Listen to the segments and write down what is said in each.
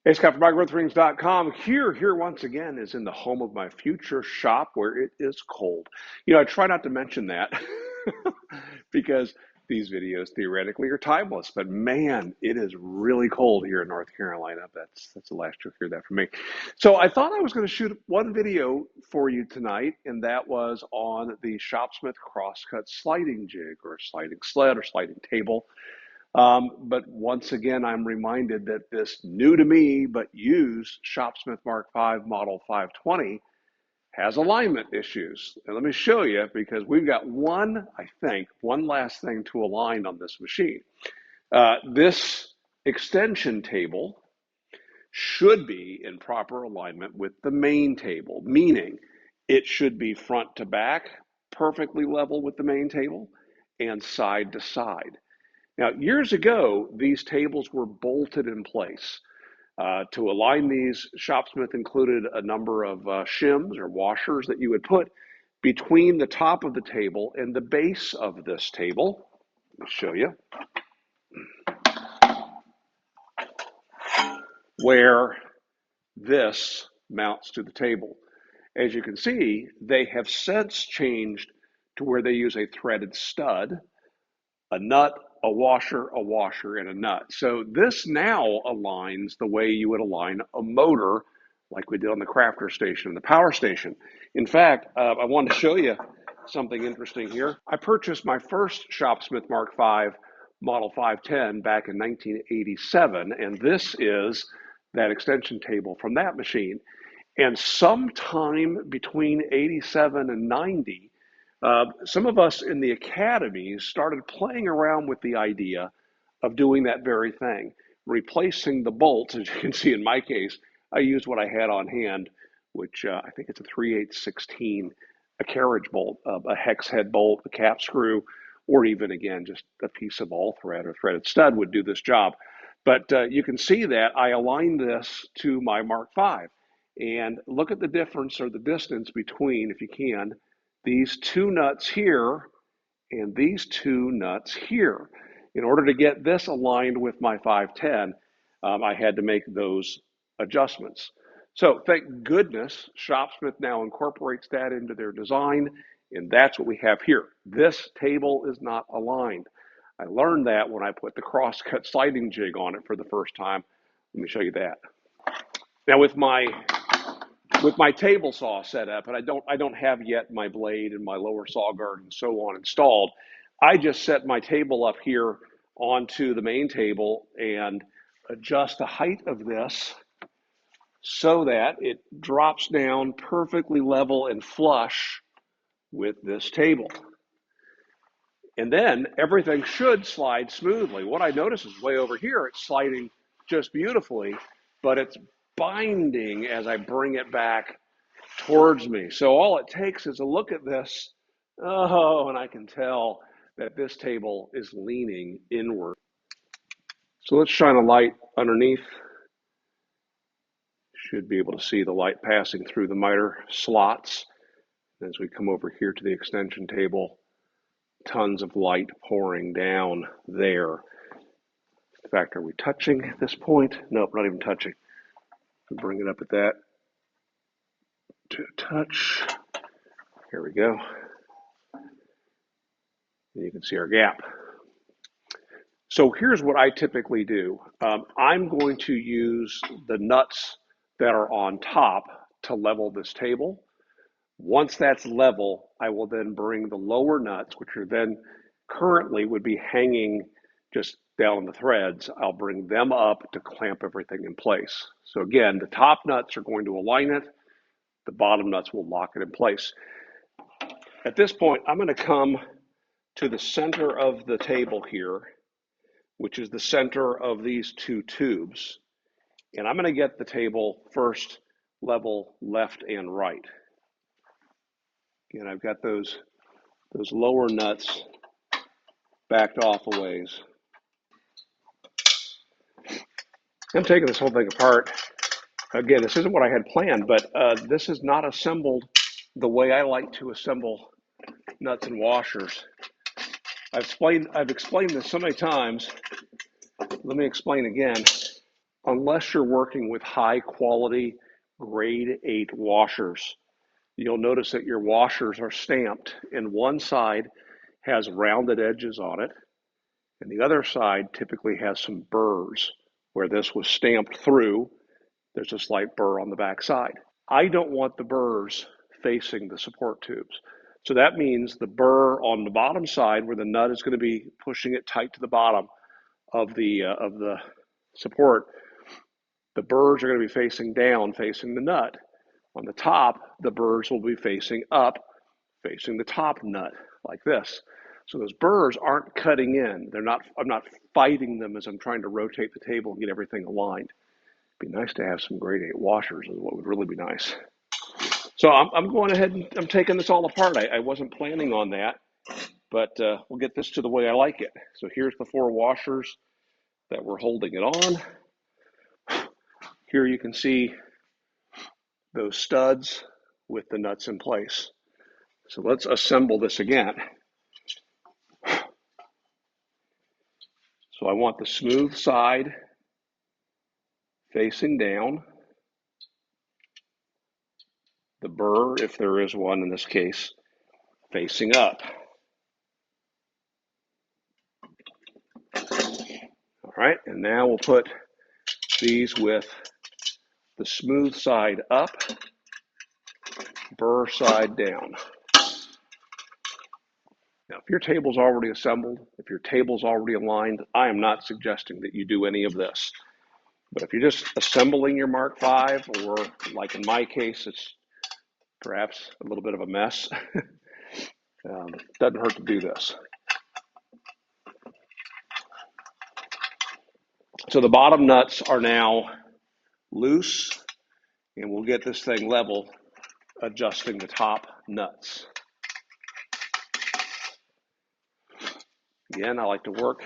Hey, Scott from MyGrowthRings.com. Here once again is in the home of my future shop where it is cold. I try not to mention that because these videos theoretically are timeless, but man, it is really cold here in North Carolina. That's the last you'll hear that from me. So I thought I was going to shoot one video for you tonight, and that was on the Shopsmith crosscut sliding jig or sliding sled or sliding table. But once again, I'm reminded that this new to me but used Shopsmith Mark V Model 520 has alignment issues. And let me show you, because we've got one last thing to align on this machine. This extension table should be in proper alignment with the main table, meaning it should be front to back, perfectly level with the main table, and side to side. Now, years ago, these tables were bolted in place. To align these, Shopsmith included a number of shims or washers that you would put between the top of the table and the base of this table. Let me show you. Where this mounts to the table. As you can see, they have since changed to where they use a threaded stud, a nut, a washer, and a nut. So this now aligns the way you would align a motor like we did on the crafter station and the power station. In fact, I wanted to show you something interesting here. I purchased my first Shopsmith Mark V Model 510 back in 1987, and this is that extension table from that machine. And sometime between 87 and 90, some of us in the academies started playing around with the idea of doing that very thing, replacing the bolts. As you can see in my case, I used what I had on hand, which I think it's a 3/8/16, a carriage bolt, a hex head bolt, a cap screw, or even, again, just a piece of all thread or threaded stud would do this job. But you can see that I aligned this to my Mark V. And look at the difference or the distance between, if you can, these two nuts here and these two nuts here. In order to get this aligned with my 510, I had to make those adjustments. So thank goodness Shopsmith now incorporates that into their design, and that's what we have here. This table is not aligned. I learned that when I put the crosscut sliding jig on it for the first time. Let me show you that. Now with my table saw set up, and I don't have yet my blade and my lower saw guard and so on installed, I just set my table up here onto the main table and adjust the height of this so that it drops down perfectly level and flush with this table. And then everything should slide smoothly. What I notice is way over here, it's sliding just beautifully, but it's binding as I bring it back towards me. So all it takes is a look at this. Oh, and I can tell that this table is leaning inward. So let's shine a light underneath. Should be able to see the light passing through the miter slots. As we come over here to the extension table, tons of light pouring down there. In fact, are we touching at this point? Nope, not even touching. Bring it up at that. To touch. Here we go. And you can see our gap. So here's what I typically do. I'm going to use the nuts that are on top to level this table. Once that's level, I will then bring the lower nuts, which are then currently would be hanging just down on the threads. I'll bring them up to clamp everything in place. So again, the top nuts are going to align it. The bottom nuts will lock it in place. At this point, I'm going to come to the center of the table here, which is the center of these two tubes. And I'm going to get the table first level left and right. Again, I've got those lower nuts backed off a ways. I'm taking this whole thing apart. Again, this isn't what I had planned, but this is not assembled the way I like to assemble nuts and washers. I've explained this so many times. Let me explain again. unless you're working with high quality grade 8 washers, you'll notice that your washers are stamped, and one side has rounded edges on it, and the other side typically has some burrs. Where this was stamped through, there's a slight burr on the back side. I don't want the burrs facing the support tubes. So that means the burr on the bottom side, where the nut is going to be pushing it tight to the bottom of the support, the burrs are going to be facing down, facing the nut. On the top, the burrs will be facing up, facing the top nut, like this. So those burrs aren't cutting in. I'm not fighting them as I'm trying to rotate the table and get everything aligned. It'd be nice to have some grade 8 washers, is what would really be nice. So I'm going ahead and I'm taking this all apart. I wasn't planning on that, but we'll get this to the way I like it. So here's the 4 washers that we're holding it on. Here you can see those studs with the nuts in place. So let's assemble this again. So I want the smooth side facing down, the burr, if there is one in this case, facing up. All right, and now we'll put these with the smooth side up, burr side down. Now, if your table's already assembled, if your table's already aligned, I am not suggesting that you do any of this. But if you're just assembling your Mark V, or like in my case, it's perhaps a little bit of a mess, doesn't hurt to do this. So the bottom nuts are now loose, and we'll get this thing level adjusting the top nuts. Again, I like to work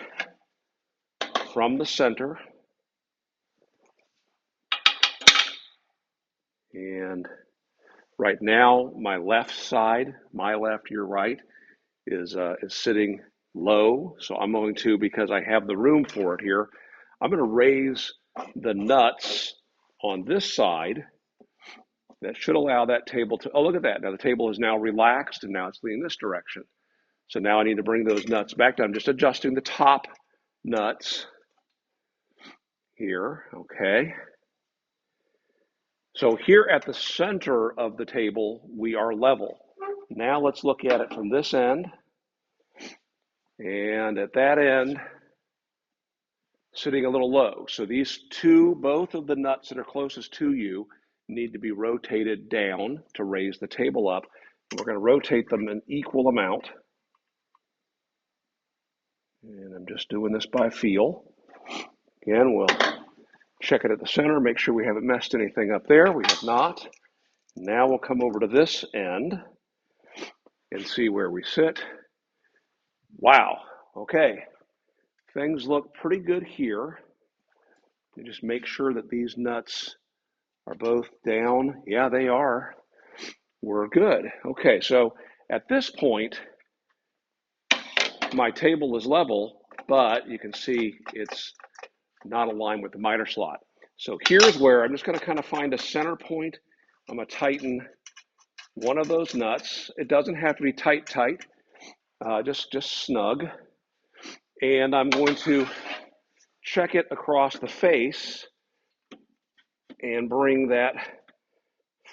from the center, and right now my left side, my left, your right, is sitting low. So I'm going to, because I have the room for it here, I'm going to raise the nuts on this side. That should allow that table to, oh, look at that. Now the table is now relaxed, and now it's leaning this direction. So now I need to bring those nuts back down. I'm just adjusting the top nuts here, okay. So here at the center of the table, we are level. Now let's look at it from this end, and at that end, sitting a little low. So these two, both of the nuts that are closest to you, need to be rotated down to raise the table up. We're going to rotate them an equal amount. And I'm just doing this by feel. Again, we'll check it at the center, make sure we haven't messed anything up there. We have not. Now we'll come over to this end and see where we sit. Wow, okay. Things look pretty good here. You just make sure that these nuts are both down. Yeah, they are. We're good. Okay, so at this point, my table is level, but you can see it's not aligned with the miter slot. So here's where I'm just going to kind of find a center point. I'm going to tighten one of those nuts. It doesn't have to be tight, just snug. And I'm going to check it across the face and bring that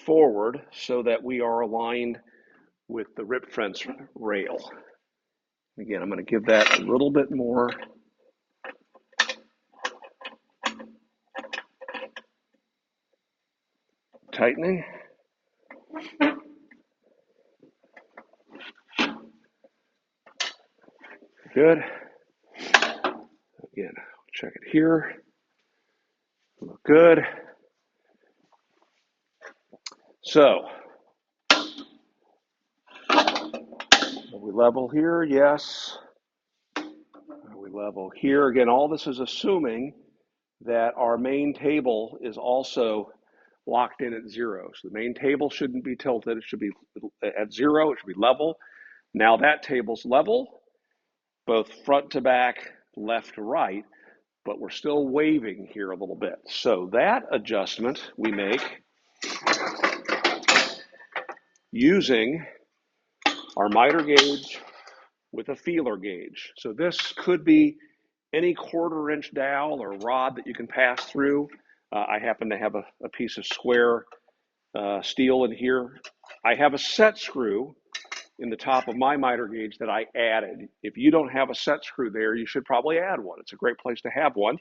forward so that we are aligned with the rip fence rail. Again, I'm going to give that a little bit more tightening. Good. Again, check it here. Look good. So, are we level here? Yes. Are we level here? Again, all this is assuming that our main table is also locked in at 0. So the main table shouldn't be tilted. It should be at 0. It should be level. Now that table's level, both front to back, left to right. but we're still waving here a little bit. So that adjustment we make using our miter gauge with a feeler gauge. So this could be any 1/4 inch dowel or rod that you can pass through. I happen to have a piece of square steel in here. I have a set screw in the top of my miter gauge that I added. If you don't have a set screw there, you should probably add one. It's a great place to have one.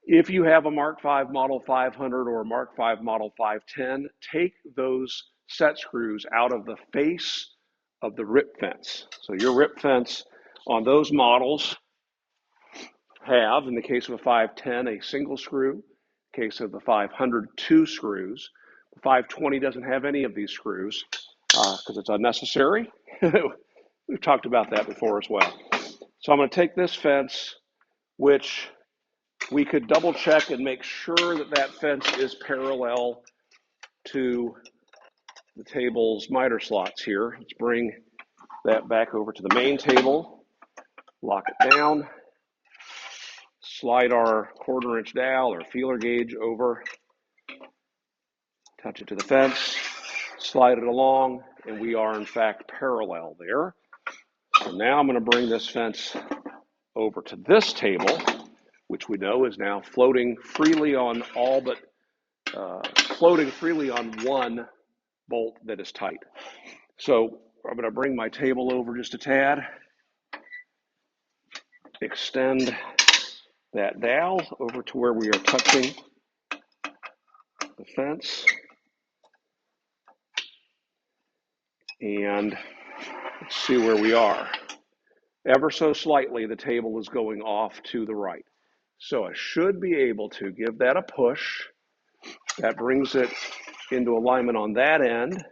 If you have a Mark V Model 500 or a Mark V Model 510, take those set screws out of the face of the rip fence. So your rip fence on those models have, in the case of a 510, a single screw. In the case of the 500, 2 screws. The 520 doesn't have any of these screws because it's unnecessary. We've talked about that before as well. So I'm going to take this fence, which we could double check and make sure that that fence is parallel to the table's miter slots here. Let's bring that back over to the main table, lock it down, slide our 1/4 inch dowel or feeler gauge over, touch it to the fence, slide it along, and we are in fact parallel there. So now I'm going to bring this fence over to this table, which we know is now floating freely on all but floating freely on one bolt that is tight. So I'm going to bring my table over just a tad, extend that dowel over to where we are touching the fence, and let's see where we are. Ever so slightly, the table is going off to the right. So I should be able to give that a push. That brings it into alignment on that end,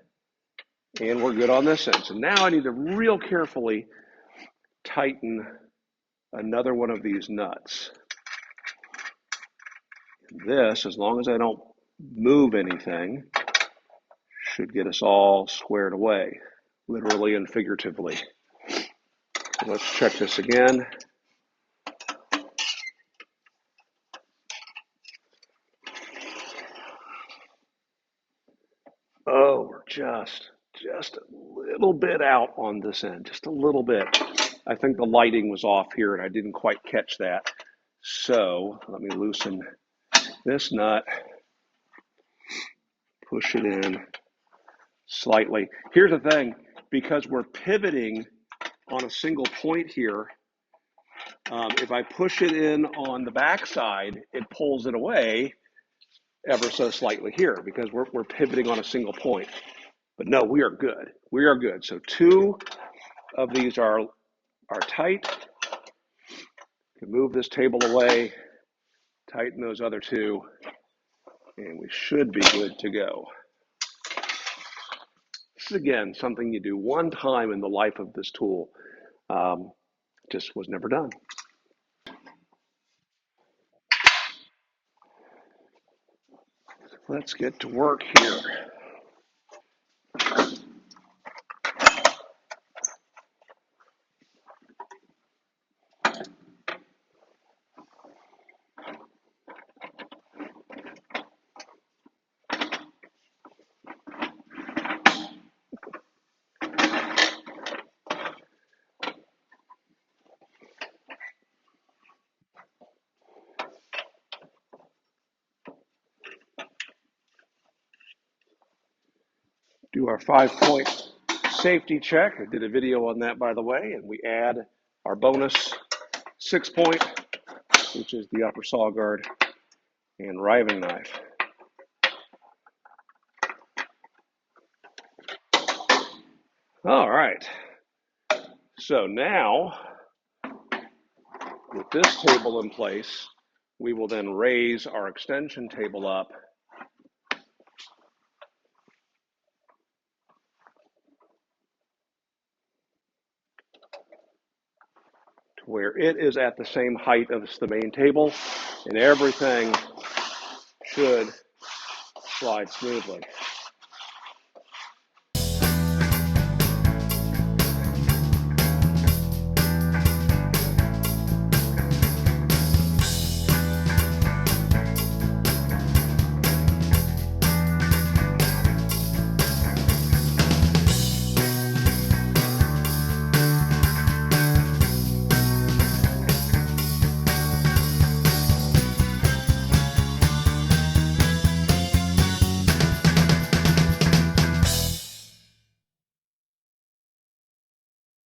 and we're good on this end. So now I need to real carefully tighten another one of these nuts. This, as long as I don't move anything, should get us all squared away, literally and figuratively. Let's check this again. Oh, we're just a little bit out on this end, just a little bit. I think the lighting was off here and I didn't quite catch that. So let me loosen this nut, push it in slightly. Here's the thing, because we're pivoting on a single point here, if I push it in on the backside, it pulls it away ever so slightly here because we're pivoting on a single point. But no, we are good. We are good. So 2 of these are tight. You can move this table away, tighten those other 2, and we should be good to go. This is, again, something you do one time in the life of this tool. Just was never done. Let's get to work here. Do our 5-point safety check. I did a video on that, by the way, and we add our bonus 6-point, which is the upper saw guard and riving knife. All right. So now, with this table in place, we will then raise our extension table up to where it is at the same height as the main table, and everything should slide smoothly.